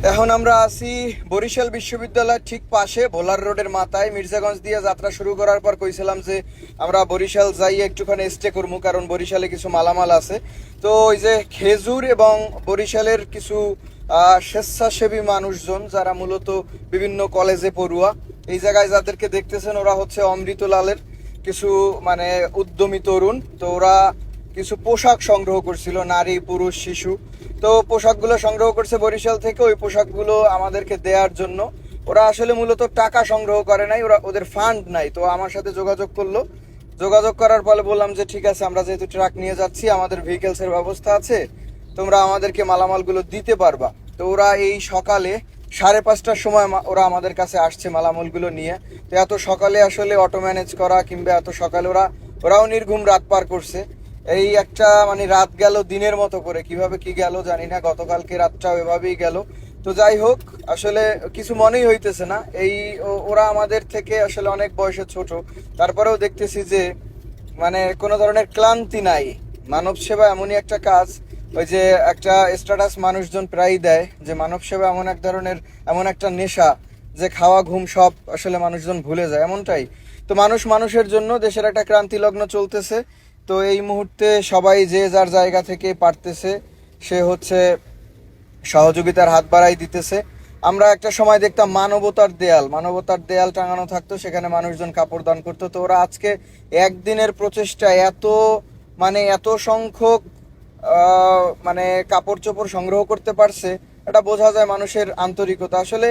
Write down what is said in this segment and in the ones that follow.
এখন আমরা আছি বরিশাল বিশ্ববিদ্যালয়ের ঠিক পাশে ভোলার রোডের মাথায়। মির্জাগঞ্জ দিয়ে যাত্রা শুরু করার পর কইছিলাম যে আমরা বরিশাল যাই একটুখানি স্টে করবো, কারণ বরিশালে কিছু মালামাল আছে। তো ওই যে খেজুর এবং বরিশালের কিছু স্বেচ্ছাসেবী মানুষজন যারা মূলত বিভিন্ন কলেজে পড়ুয়া, এই জায়গায় যাদেরকে দেখতেছেন ওরা হচ্ছে অমৃতলালের কিছু মানে উদ্যমী তরুণ। তো ওরা কিছু পোশাক সংগ্রহ করছিল, নারী পুরুষ শিশু। তো পোশাকগুলো সংগ্রহ করছে বরিশাল থেকে, ওই পোশাকগুলো আমাদেরকে দেওয়ার জন্য। ওরা আসলে মূলত টাকা সংগ্রহ করে নাই, ওদের ফান্ড নাই। তো আমার সাথে যোগাযোগ করলো, যোগাযোগ করার ফলে বললাম যে ঠিক আছে, আমরা যেহেতু ট্রাক নিয়ে যাচ্ছি, আমাদের ভেহিকেলসের ব্যবস্থা আছে, তোমরা আমাদেরকে মালামালগুলো দিতে পারবা। তো ওরা এই সকালে 5:30টার সময় ওরা আমাদের কাছে আসছে মালামালগুলো নিয়ে। তো এত সকালে আসলে অটো ম্যানেজ করা কিংবা এত সকালে ওরাও নির্ঘুম রাত পার করছে। এই একটা মানে রাত গেল দিনের মতো করে, কিভাবে কি গেল জানি না। গতকালকে রাতটাও এভাবেই গেল। তো যাই হোক, আসলে কিছু মনেই হইতেছে না। ওরা আমাদের থেকে আসলে অনেক বয়সে ছোট, তারপরেও দেখতেছি যে মানে কোনো ধরনের ক্লান্তি নাই। মানব সেবা এমনই একটা কাজ, ওই যে একটা স্ট্যাটাস মানুষজন প্রায়ই দেয় যে মানব সেবা এমন একটা নেশা যে খাওয়া ঘুম সব আসলে মানুষজন ভুলে যায়, এমনটাই। তো মানুষের জন্য দেশের একটা ক্রান্তি লগ্ন চলতেছে। তো এই মুহূর্তে সবাই যে যার জায়গা থেকে পারতেছে সে হচ্ছে সহযোগিতার হাত বাড়াই দিতেছে। আমরা একটা সময় দেখতাম মানবতার দেয়াল টাঙানো থাকতো, সেখানে মানুষজন কাপড় দান করতো। তো ওরা আজকে একদিনের প্রচেষ্টায় এত সংখ্যক মানে কাপড় চোপড় সংগ্রহ করতে পারছে। এটা বোঝা যায় মানুষের আন্তরিকতা। আসলে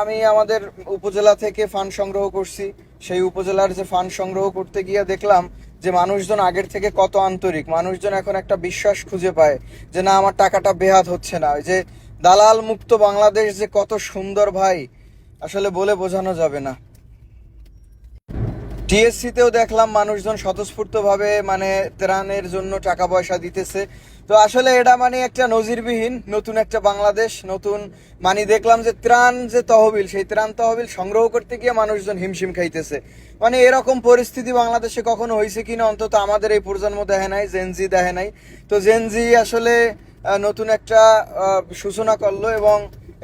আমি আমাদের উপজেলা থেকে ফান্ড সংগ্রহ করছি। সেই উপজেলার যে ফান্ড সংগ্রহ করতে গিয়ে দেখলাম যে মানুষজন আগের থেকে কত আন্তরিক। মানুষজন এখন একটা বিশ্বাস খুঁজে পায় যে না, আমার টাকাটা বেহাত হচ্ছে না। ওই যে দালাল মুক্ত বাংলাদেশ যে কত সুন্দর ভাই, আসলে বলে বোঝানো যাবে না। টিএসসিতেও দেখলাম মানুষজন স্বতঃস্ফূর্তভাবে মানে ত্রাণের জন্য টাকা পয়সা দিতেছে। তো আসলে এটা মানে একটা নজিরবিহীন নতুন একটা বাংলাদেশ। দেখলাম যে সেই ত্রাণ তহবিল সংগ্রহ করতে গিয়ে মানুষজন হিমশিম খাইতেছে। মানে এরকম পরিস্থিতি বাংলাদেশে কখনো হয়েছে কিনা অন্তত আমাদের এই প্রজন্ম দেখে নাই, জেনজি দেখে নাই। তো জেনজি আসলে নতুন একটা সূচনা করলো, এবং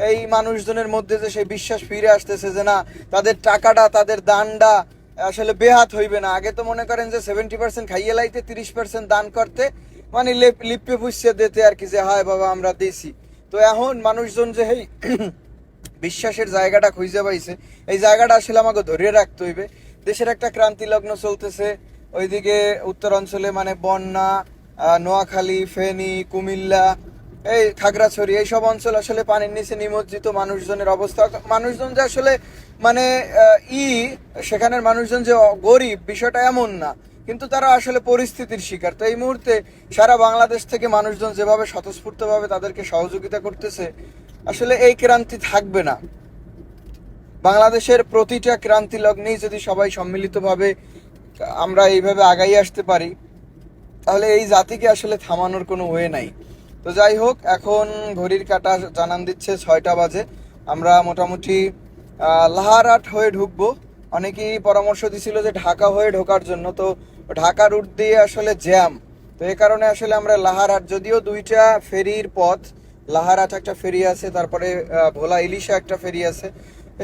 এই মানুষজনের মধ্যে যে সেই বিশ্বাস ফিরে আসতেছে যে না, তাদের টাকাটা, তাদের দানটা আসলে বেহাত হইবে না। আগে তো মনে করেন যে 70% খাইয়ে লাইতে, 30% দান করতে, মানে লিপে পুষিয়ে দিতে আর কি, যে হায় বাবা আমরা দিছি। তো এখন মানুষজন যে এই বিশ্বাসের জায়গাটা খুঁজে পাইছে, এই জায়গাটা আসলে আমাকে ধরে রাখতে হইবে। দেশের একটা ক্রান্তি লগ্ন চলতেছে। ওইদিকে উত্তরাঞ্চলে মানে বন্যা, নোয়াখালী, ফেনী, কুমিল্লা, এই খাগড়াছড়ি, এইসব অঞ্চল আসলে পানির নিচে নিমজ্জিত। মানুষজনের অবস্থা, মানুষজন যে আসলে মানে সেখানের মানুষজন যে গরিব বিষয়টা এমন না, কিন্তু তারা আসলে পরিস্থিতির শিকার। তো এই মুহূর্তে সারা বাংলাদেশ থেকে মানুষজন যেভাবে স্বতঃস্ফূর্তভাবে তাদেরকে সহযোগিতা করতেছে, আসলে এই ক্রান্তি থাকবে না। বাংলাদেশের প্রতিটা ক্রান্তি লগ্নেই যদি সবাই সম্মিলিতভাবে আমরা এইভাবে আগাই আসতে পারি, তাহলে এই জাতিকে আসলে থামানোর কোনো ওয়ে নাই। তো যাই হোক, এখন ঘড়ির কাঁটা জানান দিচ্ছে 6টা বাজে। আমরা মোটামুটি লাহারহাট হয়ে ঢুকবো। অনেকেই পরামর্শ দিছিল যে ঢাকা হয়ে ঢোকার জন্য, তো ঢাকা রুট দিয়ে আসলে জ্যাম। তো এই কারণে আসলে আমরা লাহারহাট, যদিও 2টা ফেরির পথ, লাহারহাট একটা ফেরি আছে, তারপরে ভোলা ইলিশা একটা ফেরি আছে,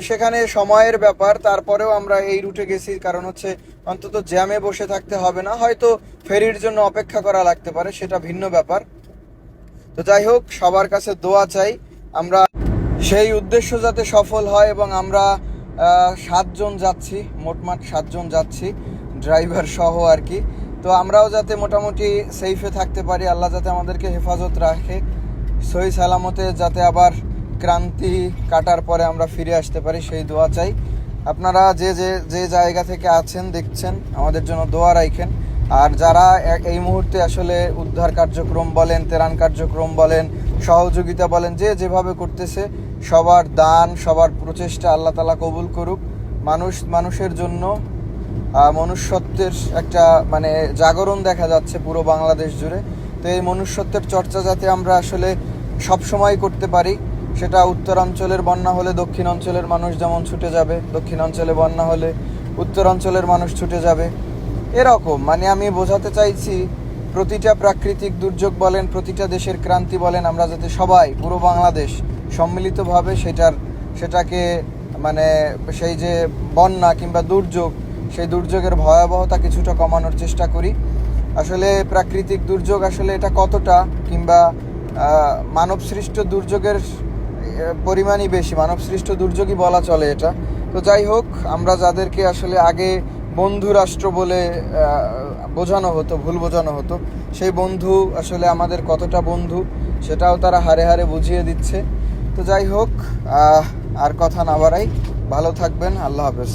সেখানে সময়ের ব্যাপার। তারপরেও আমরা এই রুটে গেছি, কারণ হচ্ছে অন্তত জ্যামে বসে থাকতে হবে না। হয়তো ফেরির জন্য অপেক্ষা করা লাগতে পারে, সেটা ভিন্ন ব্যাপার। তো যাই হোক, সবার কাছে দোয়া চাই আমরা সেই উদ্দেশ্য যাতে সফল হয়, এবং আমরা 7 জন যাচ্ছি, মোটমাট 7 জন যাচ্ছি, ড্রাইভার সহ আর কি। তো আমরাও যাতে মোটামুটি সেফে থাকতে পারি, আল্লাহ যাতে আমাদেরকে হেফাজত রাখে, সহি সালামতে যাতে আবার ক্রান্তি কাটার পরে আমরা ফিরে আসতে পারি, সেই দোয়া চাই। আপনারা যে জায়গা থেকে আছেন দেখছেন, আমাদের জন্য দোয়া রাখেন। আর যারা এই মুহূর্তে আসলে উদ্ধার কার্যক্রম বলেন, ত্রাণ কার্যক্রম বলেন, সহযোগিতা বলেন, যেভাবে করতেছে, সবার দান, সবার প্রচেষ্টা আল্লাহ তাআলা কবুল করুক। মানুষের জন্য মনুষ্যত্বের একটা মানে জাগরণ দেখা যাচ্ছে পুরো বাংলাদেশ জুড়ে। তো এই মনুষ্যত্বের চর্চা যাতে আমরা আসলে সবসময় করতে পারি, সেটা উত্তরাঞ্চলের বন্যা হলে দক্ষিণ অঞ্চলের মানুষ যেমন ছুটে যাবে, দক্ষিণ অঞ্চলে বন্যা হলে উত্তরাঞ্চলের মানুষ ছুটে যাবে, এরকম মানে আমি বোঝাতে চাইছি প্রতিটা প্রাকৃতিক দুর্যোগ বলেন, প্রতিটা দেশের ক্রান্তি বলেন, আমরা যাতে সবাই পুরো বাংলাদেশ সম্মিলিতভাবে সেটাকে মানে সেই যে বন্যা কিংবা দুর্যোগ, সেই দুর্যোগের ভয়াবহতা কিছুটা কমানোর চেষ্টা করি। আসলে প্রাকৃতিক দুর্যোগ আসলে এটা কতটা, কিংবা মানবসৃষ্ট দুর্যোগের পরিমাণই বেশি, মানবসৃষ্ট দুর্যোগই বলা চলে এটা। তো যাই হোক, আমরা যাদেরকে আসলে আগে বন্ধু রাষ্ট্র বলে বোঝানো হতো, ভুল বোঝানো হতো, সেই বন্ধু আসলে আমাদের কতটা বন্ধু সেটাও তারা হারে হারে বুঝিয়ে দিচ্ছে। তো যাই হোক, আর কথা না বাড়াই, ভালো থাকবেন, আল্লাহ হাফেজ।